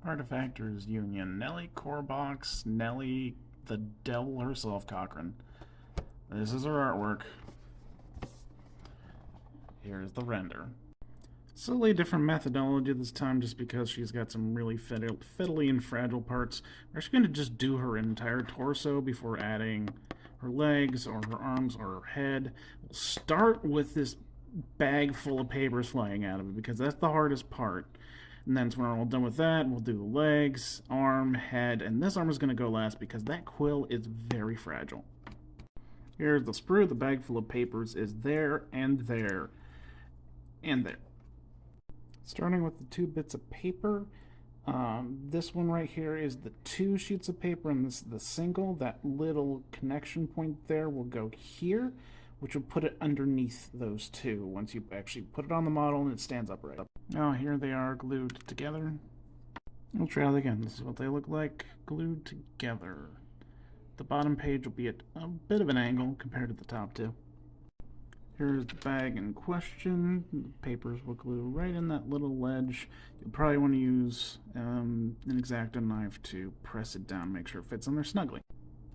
Artefactors Union. Nellie Core Box. Nellie, the devil herself, Cochraine. This is her artwork. Here's the render. Slightly different methodology this time just because she's got some really fiddly and fragile parts. We're actually going to just do her entire torso before adding her legs or her arms or her head. We'll start with this bag full of papers flying out of it because that's the hardest part. And then when we're all done with that, we'll do the legs, arm, head, and this arm is going to go last because that quill is very fragile. Here's the sprue. The bag full of papers is there and there and there. Starting with the 2 bits of paper, this one right here is the 2 sheets of paper, and this is the single. That little connection point there will go here, which will put it underneath those 2 once you actually put it on the model and it stands upright. Now here they are glued together. We'll try that again. This is what they look like glued together. The bottom page will be at a bit of an angle compared to the top 2. Here's the bag in question. The papers will glue right in that little ledge. You'll probably want to use an X-Acto knife to press it down, make sure it fits in there snugly.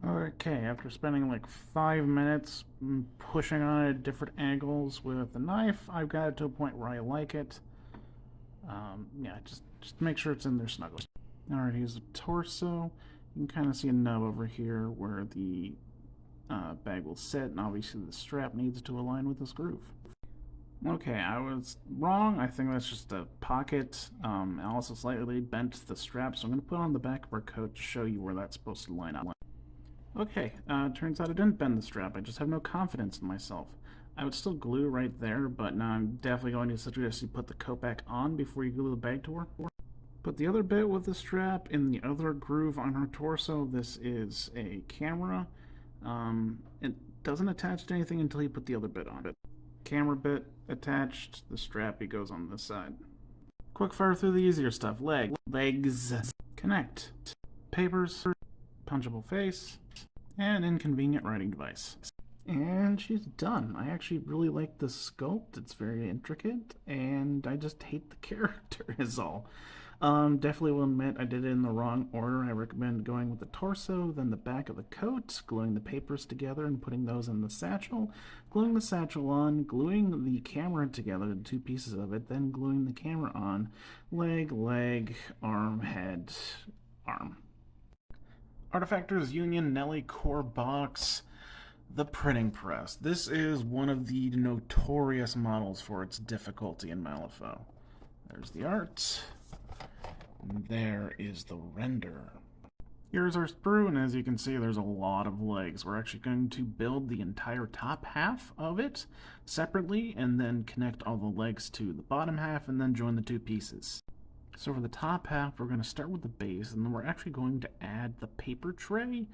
Okay, after spending like 5 minutes pushing on it at different angles with the knife, I've got it to a point where I like it. Yeah, just make sure it's in there snugly. Alright, here's the torso. You can kind of see a nub over here where the bag will sit, and obviously the strap needs to align with this groove. Okay, I was wrong. I think that's just a pocket. I also slightly bent the strap, so I'm going to put it on the back of our coat to show you where that's supposed to line up. Okay, turns out I didn't bend the strap. I just have no confidence in myself. I would still glue right there, but now I'm definitely going to suggest you put the coat back on before you glue the bag to her. Put the other bit with the strap in the other groove on her torso. This is a camera. It doesn't attach to anything until you put the other bit on it. Camera bit attached, the strappy goes on this side. Quick fire through the easier stuff. Legs, connect, papers, punchable face, and inconvenient writing device. And she's done. I actually really like the sculpt. It's very intricate, and I just hate the character is all. Definitely will admit I did it in the wrong order. I recommend going with the torso, then the back of the coat, gluing the papers together and putting those in the satchel, gluing the satchel on, gluing the camera together, the 2 pieces of it, then gluing the camera on, leg, arm, head, arm. Artefactors Union Nellie Core Box. The printing press. This is one of the notorious models for its difficulty in Malifaux. There's the art. There is the render. Here's our sprue, and as you can see, there's a lot of legs. We're actually going to build the entire top half of it separately, and then connect all the legs to the bottom half, and then join the 2 pieces. So for the top half, we're going to start with the base, and then we're actually going to add the paper tray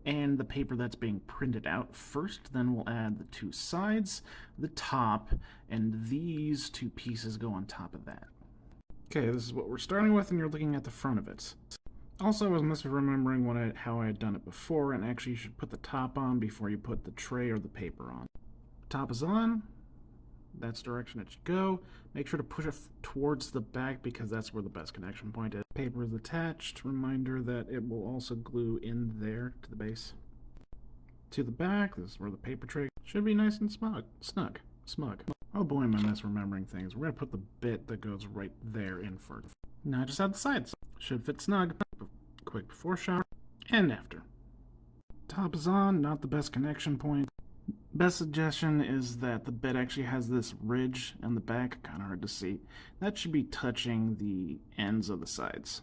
and the paper that's being printed out first. Then we'll add the 2 sides, the top, and these 2 pieces go on top of that. Okay, this is what we're starting with, and you're looking at the front of it. Also, I was misremembering how I had done it before, and actually you should put the top on before you put the tray or the paper on. Top is on. That's the direction it should go. Make sure to push it towards the back because that's where the best connection point is. Paper is attached. Reminder that it will also glue in there to the base. To the back, this is where the paper tray should be nice and smug. Oh boy, am I misremembering things. We're going to put the bit that goes right there in first. Now just add the sides. Should fit snug. Quick before shower and after. Top is on, not the best connection point. Best suggestion is that the bit actually has this ridge on the back, kind of hard to see. That should be touching the ends of the sides.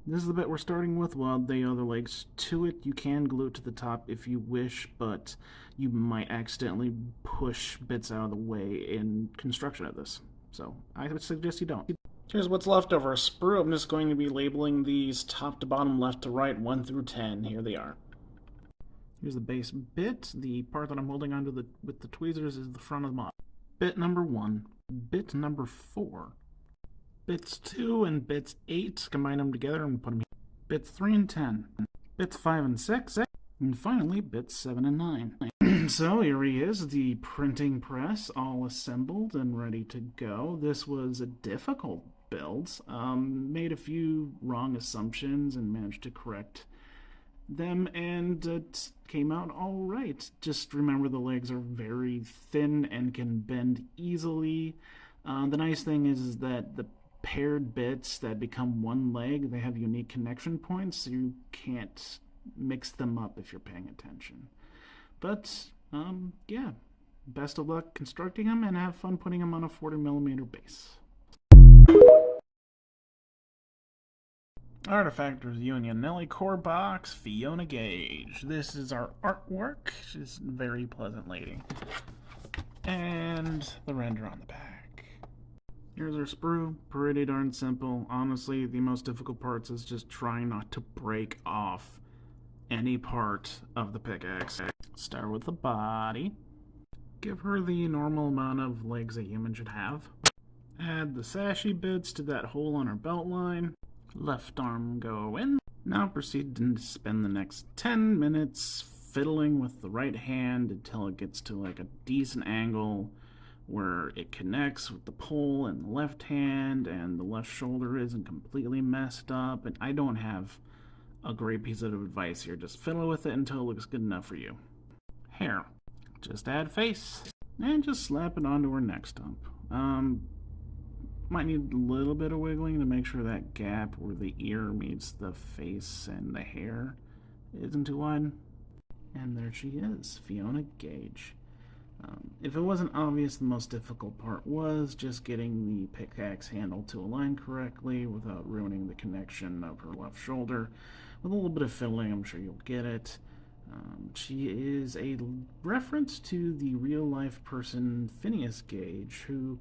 This is the bit we're starting with. We'll add the other legs to it. You can glue it to the top if you wish, but you might accidentally push bits out of the way in construction of this. So I would suggest you don't. Here's what's left of our sprue. I'm just going to be labeling these top to bottom, left to right, 1 through 10. Here they are. Here's the base bit. The part that I'm holding onto with the tweezers is the front of the model. Bit number 1. Bit number 4. Bits 2 and bits 8, combine them together and put them here. Bits 3 and 10. Bits 5 and 6. And finally, bits 7 and 9. So here he is, the printing press, all assembled and ready to go. This was a difficult builds. Made a few wrong assumptions and managed to correct them, and it came out all right. Just remember the legs are very thin and can bend easily. The nice thing is that the paired bits that become one leg, they have unique connection points, so you can't mix them up if you're paying attention. But, yeah, best of luck constructing them and have fun putting them on a 40mm base. Artefactors Union, Nellie Core Box, Phiona Gage. This is our artwork. She's a very pleasant lady. And the render on the back. Here's our sprue. Pretty darn simple. Honestly, the most difficult parts is just trying not to break off any part of the pickaxe. Start with the body. Give her the normal amount of legs a human should have. Add the sashy bits to that hole on her belt line. Left arm go in. Now proceed to spend the next 10 minutes fiddling with the right hand until it gets to like a decent angle where it connects with the pole in the left hand and the left shoulder isn't completely messed up. And I don't have a great piece of advice here. Just fiddle with it until it looks good enough for you. Hair. Just add face. And just slap it onto her neck stump. Might need a little bit of wiggling to make sure that gap where the ear meets the face and the hair isn't too wide. And there she is, Phiona Gage. If it wasn't obvious, the most difficult part was just getting the pickaxe handle to align correctly without ruining the connection of her left shoulder. With a little bit of fiddling, I'm sure you'll get it. She is a reference to the real-life person Phineas Gage, who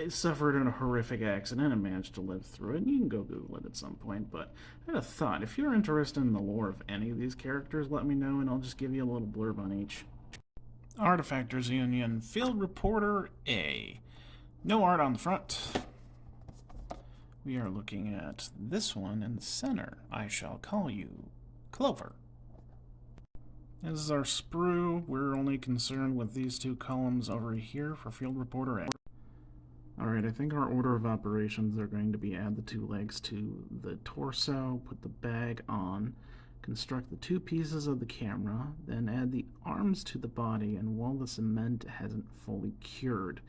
suffered in a horrific accident and managed to live through it. You can go Google it at some point, but I had a thought. If you're interested in the lore of any of these characters, let me know and I'll just give you a little blurb on each. Artefactors Union, Field Reporter A. No art on the front. We are looking at this one in the center. I shall call you Clover. This is our sprue. We're only concerned with these two columns over here for Field Reporter A. Alright, I think our order of operations are going to be add the two legs to the torso, put the bag on, construct the two pieces of the camera, then add the arms to the body, and while the cement hasn't fully cured,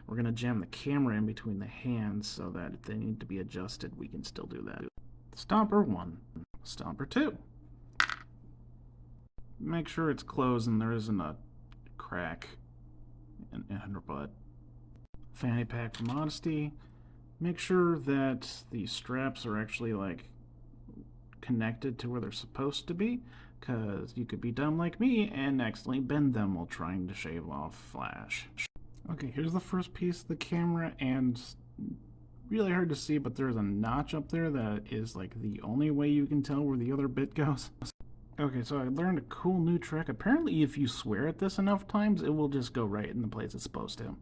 we're going to jam the camera in between the hands so that if they need to be adjusted, we can still do that. Stomper 1. Stomper 2. Make sure it's closed and there isn't a crack in her butt. Fanny pack for modesty. Make sure that the straps are actually like connected to where they're supposed to be, because you could be dumb like me and accidentally bend them while trying to shave off flash. Okay, here's the first piece of the camera, and really hard to see, but there's a notch up there that is like the only way you can tell where the other bit goes. Okay, so I learned a cool new trick. Apparently if you swear at this enough times, it will just go right in the place it's supposed to.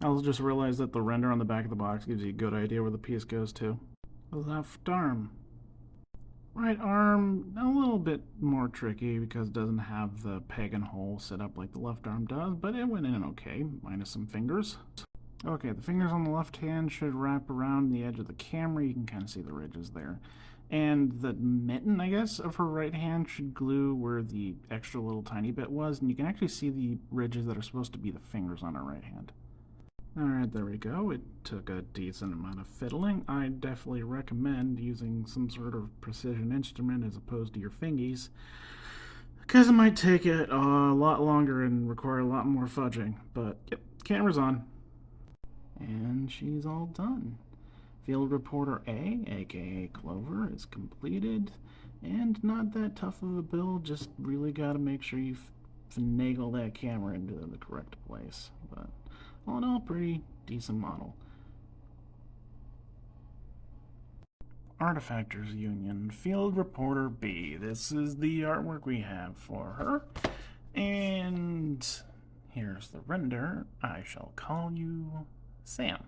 I just realized that the render on the back of the box gives you a good idea where the piece goes to. Left arm. Right arm, a little bit more tricky because it doesn't have the peg and hole set up like the left arm does, but it went in okay, minus some fingers. Okay, the fingers on the left hand should wrap around the edge of the camera. You can kind of see the ridges there. And the mitten, I guess, of her right hand should glue where the extra little tiny bit was, and you can actually see the ridges that are supposed to be the fingers on her right hand. Alright, there we go. It took a decent amount of fiddling. I definitely recommend using some sort of precision instrument as opposed to your fingies, because it might take it a lot longer and require a lot more fudging. But, yep, camera's on. And she's all done. Field Reporter A, aka Clover, is completed, and not that tough of a build, just really gotta make sure you finagle that camera into the correct place. But all in all, pretty decent model. Artefactors Union, Field Reporter B. This is the artwork we have for her. And here's the render. I shall call you Sam.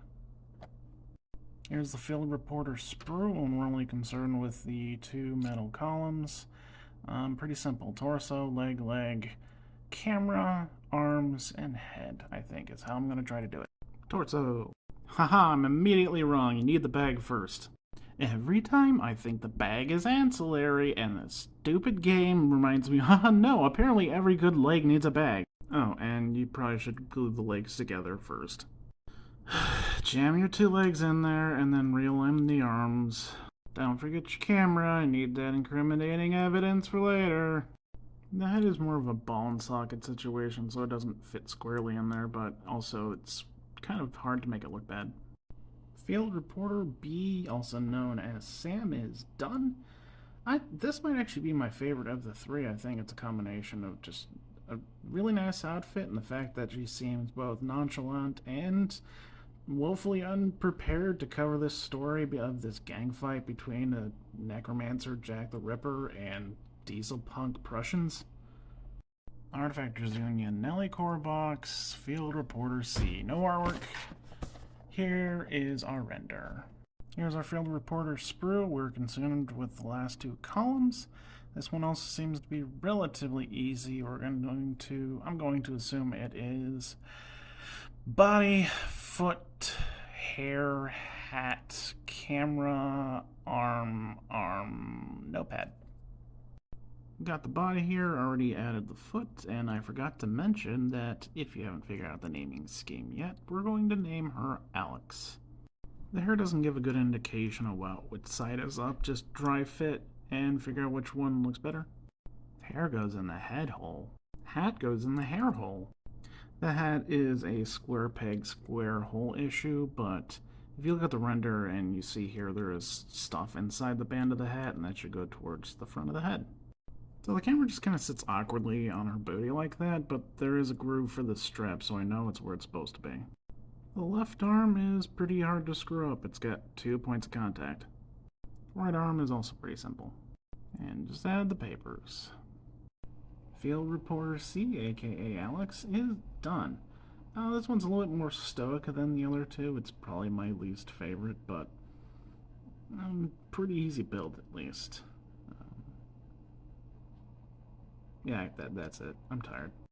Here's the Field Reporter sprue, and we're only concerned with the two metal columns. Pretty simple. Torso, leg, camera, arms, and head, I think is how I'm going to try to do it. Torso. Haha, I'm immediately wrong. You need the bag first. Every time I think the bag is ancillary, and the stupid game reminds me, haha, no, apparently every good leg needs a bag. Oh, and you probably should glue the legs together first. Jam your two legs in there and then reel in the arms. Don't forget your camera. I need that incriminating evidence for later. The head is more of a ball and socket situation, so it doesn't fit squarely in there, but also it's kind of hard to make it look bad. Field Reporter B, also known as Sam, is done. This might actually be my favorite of the three. I think it's a combination of just a really nice outfit and the fact that she seems both nonchalant and woefully unprepared to cover this story of this gang fight between a necromancer, Jack the Ripper, and diesel punk Prussians. Artefactors Union, Nellie core box, Field Reporter C. No artwork. Here is our render. Here's our Field Reporter sprue. We're consumed with the last two columns. This one also seems to be relatively easy. I'm going to assume it is body, foot, hair, hat, camera, arm, notepad. Got the body here, already added the foot, and I forgot to mention that if you haven't figured out the naming scheme yet, we're going to name her Alex. The hair doesn't give a good indication about which side is up, just dry fit and figure out which one looks better. Hair goes in the head hole. Hat goes in the hair hole. The hat is a square peg, square hole issue, but if you look at the render and you see here there is stuff inside the band of the hat, and that should go towards the front of the head. So the camera just kind of sits awkwardly on her booty like that, but there is a groove for the strap, so I know it's where it's supposed to be. The left arm is pretty hard to screw up. It's got 2 points of contact. The right arm is also pretty simple. And just add the papers. Field Reporter C, aka Alex, is done. This one's a little bit more stoic than the other two. It's probably my least favorite, but pretty easy build at least. Yeah, that's it. I'm tired.